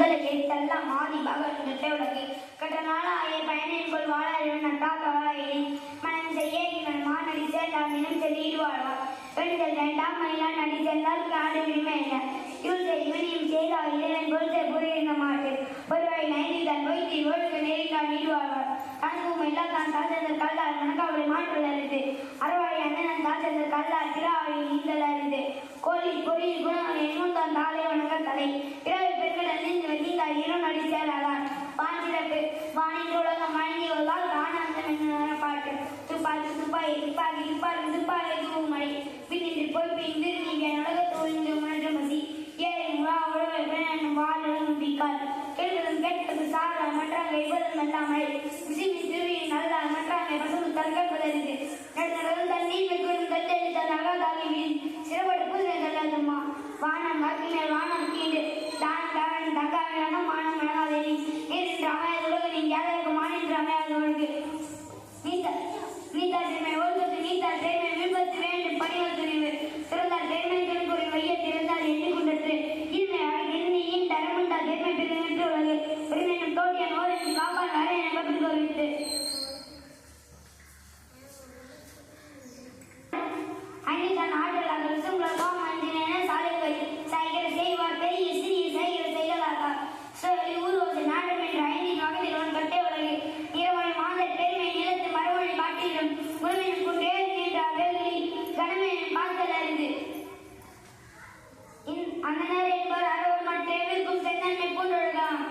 முதலையை தள்ளம் ஆதி பகவன் உலகு கற்ற நாளாய பயனின் கொள் வாழறிவன் அட்டாக்கவாயே மனம் செய்ய இவன் மானடி சேர்ந்தால் தினம் செல்லிடுவாழ்வார் பெண்கள் வேண்டாம் மயிலான் நடி சேர்ந்தால் காடு விடுமை என்ன இவள் இவனையும் செய்தால் இறைவன் பொருளை புரிந்த மாட்டேன் ஒருவரை நைந்தி தன் பொய்த்தி ஒழுங்கு நெறிக்கால் நீடுவாழ்வார் கணக்கும் எல்லா தான் தாழ்ந்த கல்லால் மணக்காவலை மாற்றுவது அறிந்து அறவாழி அண்ணன் தாழ்ந்த கல்லால் திராவழி நீந்தல் அறிந்து கோழி பொறியில் குணங்கள் என்னும் தான் தாளை வணங்க தலை இரவு பெண்கள் அணிந்து வெள்ளிந்தால் இரும் நடி சேராதான் வானிறப்பு வானின் உலகம் வழங்கியுள்ளால் காணாந்தம் என்ன பாட்டு துப்பாக்கி துப்பாக்கி துப்பாக்கி துப்பாக்கி துப்பாக்கி தூவும் மழை பின்னின்று போய் பின் திரும்பி உலகத்து ஒழிந்து உணர்ந்த மசி ஏழை முழா உழவை பெண்ணும் வாழ்வும் பிக்கால் கேட்பதும் கேட்பது சாரால் மற்றாங்க இவதும் எல்லாமழை விசிமி திருவியின் நல்லால் மற்றாங்க பசுவு தற்கப்பதற்கு நடந்தவர்கள் தண்ணீர் வெகுவதும் தத்தெடுத்த அகாதாகி சிறப்படு பூஜை தள்ளாதம்மா வானம் வாக்கினர் வானம் கீண்டு தானம் தாவன் தக்காவியான மானம் வழங்காதேவி நீர் அமையாத உலகின் யாதற்கு மாநின்ற அமையாத உலகு நீத்தார் திறமை ஒழுக்கத்து நீத்தார் திறமை விபத்து வேண்டும் பணிகள் துணிவு திறந்தால் திறமை துணிக்குறை வைய திறந்தால் எண்ணிக்கொண்டது இன்மை அழகின் தரமுண்டால் திறமை பெருமிட்டு உலகு உரிமையும் தோட்டியன் ஓரையும் காப்பான் அரையனை பற்றி கோரித்து அன்னிதான் ஆற்றலாக விசும்புலகம் அஞ்சின சாலைகள் சைகிற செய்வார் பெரிய சிறிய சைகிற செய்களாக சொல்லி ஊர்வசி நாடம் என்ற ஐந்தின் வகையில் ஒன் கட்டை உலகு இரவனை மாதர் பெருமை நிலத்து மறுவழி காட்டிலும் உறவின் கொண்டே என்ற அவைகளில் கனமையின் பார்த்தல் அறிந்து அண்ணனர் என்பவர் அறவர் மற்றேவிற்கும் சென்னன்மை பூண்டொழுகாம்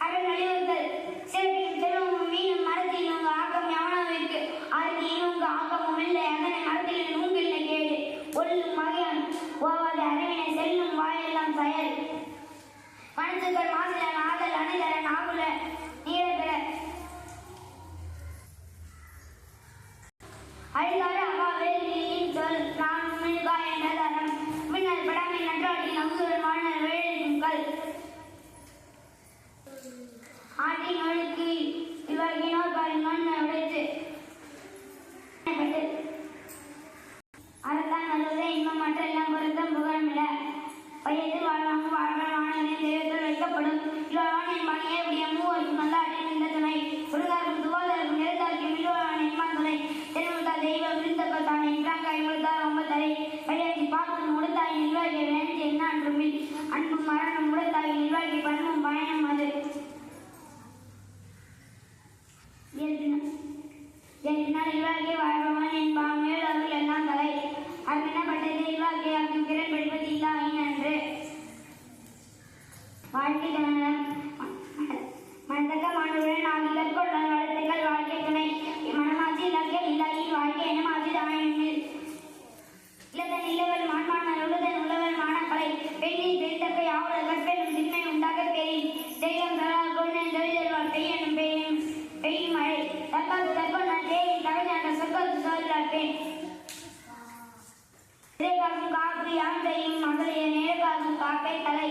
அரண் அழிவுகள் சிறப்பிக்கும் செல்வமும் மீனும் மரத்தில் உங்க ஆக்கம் யவனாவிற்கு ஆறுதியின் உங்க ஆக்கமும் இல்லை அதனை மரத்தில் நூங்கில்லை கேடு ஒல்லும் மகையான் ஓவாத அறிவினை செல்லும் வாயெல்லாம் செயல் மனசுக்கள் மாசிலன் ஆதல் அணிதரன் ஆகுல நீரபெற அழிகார அவா வேலியின் சொல் நான் மிழ்கா என்ற தரம் மின்னல் படாமை நன்றாடி நம்புதல் வாழ்நர் வேழிக்குங்கள் ஆட்டின் ஒழுக்கு இவர்கினோர் பாரின் மண்ணை உடைத்து அறத்தான் நல்லதே இன்பம் மற்ற எல்லாம் பொருத்தம் புகழமில்ல வயது வாழ்வாங்க வாழ்வான தெய்வத்தில் வைக்கப்படும் இவ்வாழ்வானின் பணியை உடைய மூவருக்கும் நல்ல அடியில் இந்த துணை ஒருதாருக்கும் துவாதாருக்கும் நிறத்தாருக்கும் இல்வாழ்வான இம்மான் துணை தெருமுத்தால் தெய்வம் விருந்தக்கள் தானே இன்றாங்காய் முழுத்தார் ஒன்பதரை வழியாக்கி பார்க்கும் முழுத்தாயின் நிர்வாகிய வேண்டி என்ன அன்றுமில் அன்பும் மரணம் முழுத்தாயின் நிர்வாகி பண்பும் பயணம் அது நிர்வாகிய வாழ்பவன் என்பான் மேலவர்கள் எல்லாம் தலை அர்ப்பணப்பட்டதை நிர்வாகியாக்கும் திறன் படிப்பது இல்லாயின் என்று வாழ்க்கை துணரம் மனதக்க மாணவர்கள் ஆகி கற்கொள்ள வளர்த்துகள் வாழ்க்கை துணை மனமாசி இலக்கியம் இல்லாயின் வாழ்க்கை எனமாசி தாயின் இல்லதன் இல்லவள் மான்மான் உள்ளதன் உள்ளவள் மானக்கலை பெண்ணின் பெருத்தக்கை ஆவலர் கற்பெனும் திண்மை உண்டாக பெரின் தெய்வம் தரால் கொண்டேன் தொழில்வார் பெய்யனும் பெய்யும் பெய்யும் மழை தற்காத்து தற்கொண்ட தேயின் கவிஞான சொற்களுக்கு சொல்லிருப்பேன் காக்கும் காப்பு யான் செய்யும் மகளிர் நேரக்காக்கும் காக்கை தலை